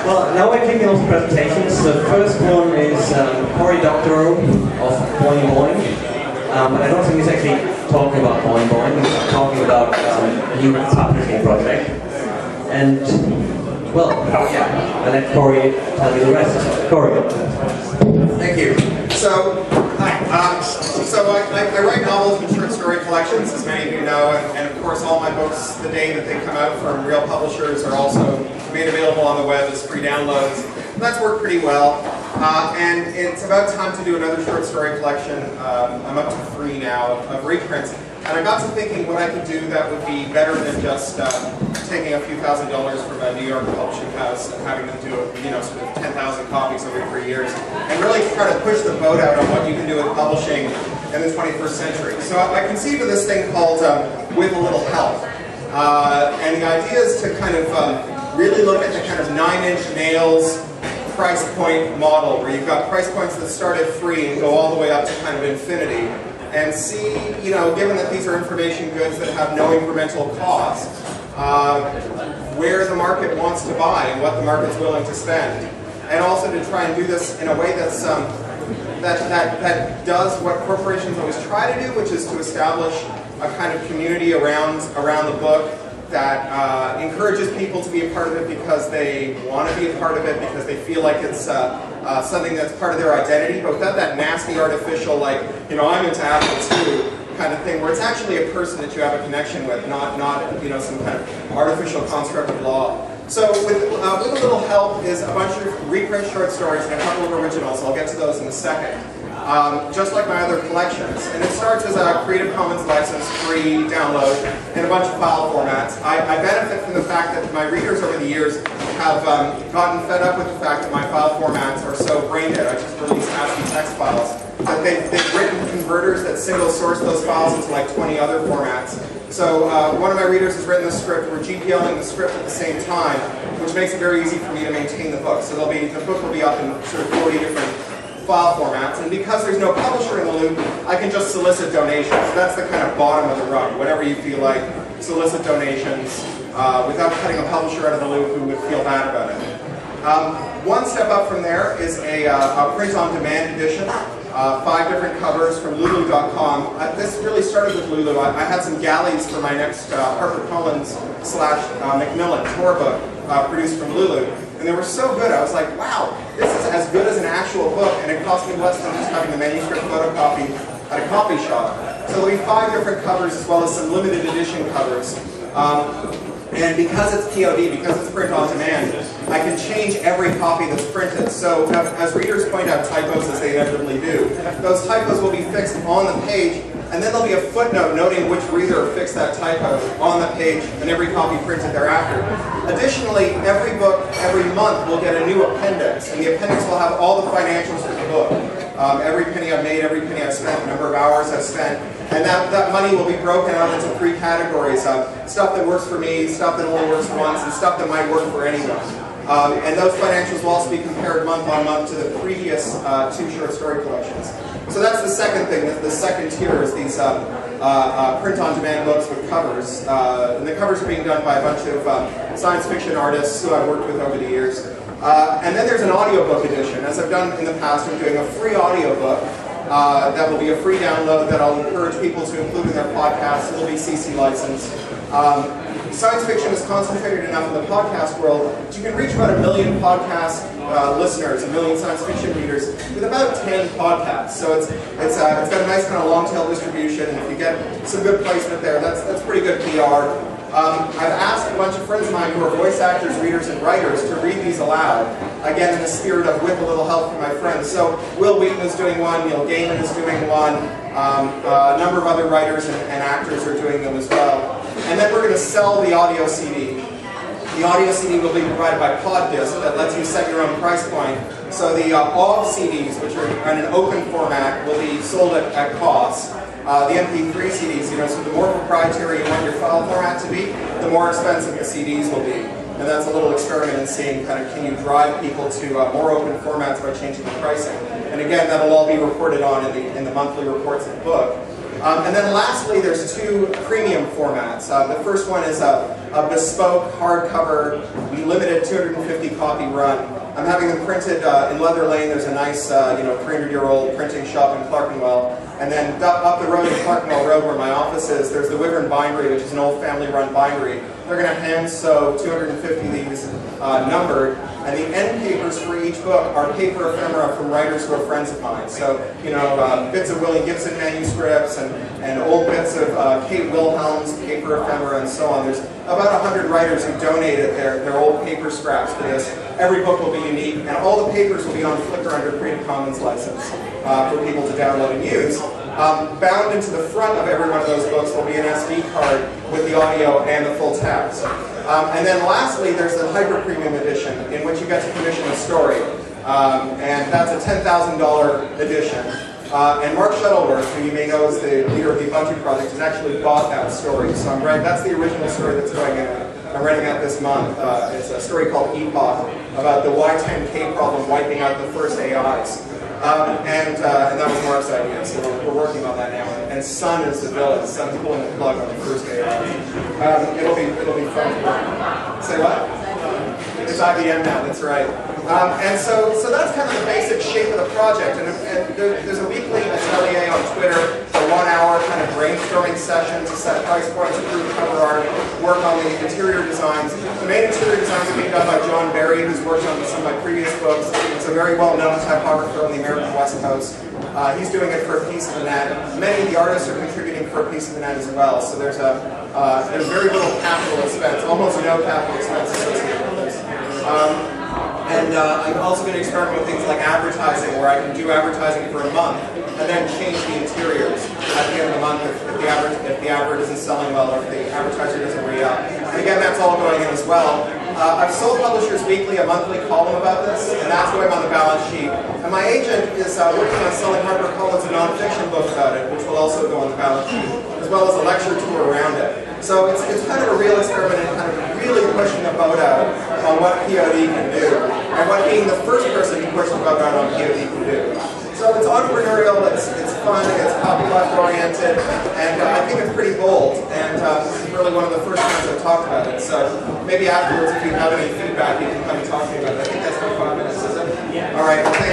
Well, now we're kicking off the presentations. The first one is Cory Doctorow of BoingBoing. But I don't think he's actually talking about BoingBoing. He's talking about a new publishing project. And, well, yeah, I'll let Cory tell you the rest. Cory. Thank you. So, hi. I write novels and short story collections, as many of you know, and of course all my books, the day that they come out from real publishers, are also made available on the web as free downloads. That's worked pretty well. And it's about time to do another short story collection. I'm up to 3 now of reprints. And I got to thinking what I could do that would be better than just taking a few $1,000s from a New York publishing house and having them do, sort of 10,000 copies over 3 years, and really try to push the boat out on what you can do with publishing in the 21st century. So I conceived of this thing called With a Little Help. And the idea is to kind of really look at the kind of 9-inch nails price point model, where you've got price points that start at free and go all the way up to kind of infinity, and see, given that these are information goods that have no incremental cost, where the market wants to buy and what the market's willing to spend. And also to try and do this in a way that's that does what corporations always try to do, which is to establish a kind of community around the book that encourages people to be a part of it because they want to be a part of it, because they feel like it's something that's part of their identity, but without that nasty artificial, like, I'm into Apple too, kind of thing, where it's actually a person that you have a connection with, not some kind of artificial construct of law. So with a little help is a bunch of reprint short stories and a couple of originals. I'll get to those in a second. Just like my other collections. And it starts as a Creative Commons license, free download, in a bunch of file formats. I benefit from the fact that my readers over the years have gotten fed up with the fact that my file formats are so brain dead. I just release ASCII text files. That they've written converters that single source those files into like 20 other formats. So one of my readers has written the script. We're GPLing the script at the same time, which makes it very easy for me to maintain the book. So the book will be up in sort of 40 different file formats, and because there's no publisher in the loop, I can just solicit donations. That's the kind of bottom of the rung. Whatever you feel like, solicit donations without cutting a publisher out of the loop who would feel bad about it. One step up from there is a print-on-demand edition. 5 different covers from Lulu.com. This really started with Lulu. I had some galleys for my next HarperCollins / Macmillan tour book produced from Lulu. And they were so good, I was like, wow, this is as good as an actual book, and it cost me less than just having the manuscript photocopy at a coffee shop. So there'll be 5 different covers as well as some limited edition covers. And because it's POD, because it's print on demand, I can change every copy that's printed. So as readers point out typos, as they inevitably do, those typos will be fixed on the page, and then there'll be a footnote noting which reader fixed that typo on the page, and every copy printed thereafter. Additionally, every book, every month, will get a new appendix, and the appendix will have all the financials of the book. Every penny I've made, every penny I've spent, the number of hours I've spent, and that money will be broken out into 3 categories: stuff that works for me, stuff that only works once, and stuff that might work for anyone. And those financials will also be compared month on month to the previous 2 short story collections. So that's the second thing. The second tier is these print-on-demand books with covers. And the covers are being done by a bunch of science fiction artists who I've worked with over the years. And then there's an audiobook edition. As I've done in the past, I'm doing a free audiobook that will be a free download that I'll encourage people to include in their podcasts. It'll be CC licensed. Science fiction is concentrated enough in the podcast world that you can reach about 1 million podcast listeners, 1 million science fiction readers, with about 10 podcasts. So it's got a nice kind of long-tail distribution, and if you get some good placement there, that's pretty good PR. I've asked a bunch of friends of mine who are voice actors, readers, and writers to read these aloud, again in the spirit of with a little help from my friends. So Will Wheaton is doing one, Neil Gaiman is doing one, a number of other writers and actors are doing them as well. And then we're going to sell the audio CD. The audio CD will be provided by PodDisc that lets you set your own price point. So the AUG CDs, which are in an open format, will be sold at cost. The MP3 CDs, so the more proprietary you want your file format to be, the more expensive the CDs will be. And that's a little experiment in seeing kind of can you drive people to more open formats by changing the pricing. And again, that'll all be reported on in the monthly reports of the book. And then lastly, there's 2 premium formats. The first one is a bespoke hardcover, limited 250 copy run. I'm having them printed in Leather Lane. There's a nice, 300-year-old printing shop in Clerkenwell. And then up the road in Clerkenwell Road where my office is, there's the Wyvern Bindery, which is an old family-run bindery. They're going to hand sew 250 of these numbered. And the end papers for each book are paper ephemera from writers who are friends of mine. So, bits of Willie Gibson manuscripts and old bits of Kate Wilhelm's paper ephemera and so on. There's about 100 writers who donated their old paper scraps to this. Every book will be unique, and all the papers will be on Flickr under Creative Commons license for people to download and use. Bound into the front of every one of those books will be an SD card with the audio and the full text. And then lastly, there's the Hyper Premium edition, in which you get to commission a story. And that's a $10,000 edition. And Mark Shuttleworth, who you may know as the leader of the Ubuntu project, has actually bought that story. So that's the original story that's going in. I'm writing out this month. It's a story called Epoch, about the Y10K problem wiping out the first AIs. And that was Mark's idea, so we're working on that now. And Sun is the villain. Sun's pulling the plug on the first AI. It'll be fun. Say what? It's IBM now. That's right. And so that's kind of the basic shape of the project. And there's a weekly atelier on Twitter, a 1-hour kind of brainstorming session to set price points, improve cover art, work on the interior designs. The main interior designs are being done by John Barry, who's worked on some of my previous books. He's a very well-known typographer on the American West Coast. He's doing it for a piece of the net. Many of the artists are contributing for a piece of the net as well. So there's very little capital expense, almost no capital expense associated with this. And I'm also going to experiment with things like advertising, where I can do advertising for a month and then change the interiors at the end of the month if the advert isn't selling well or if the advertiser doesn't re-up. And again, that's all going in as well. I've sold Publishers Weekly a monthly column about this, and that's going on the balance sheet. And my agent is working on selling HarperCollins a nonfiction book about it, which will also go on the balance sheet, as well as a lecture tour around it. So it's kind of a real experiment in kind of really pushing the boat out on what POD can do, and what being the first person to push the boat out on POD can do. So it's entrepreneurial, it's fun, it's copyleft oriented, and I think it's pretty bold. And this is really one of the first times I've talked about it. So maybe afterwards, if you have any feedback, you can come and talk to me about it. I think that's for 5 minutes, is it? Yeah. All right. Well, thank you.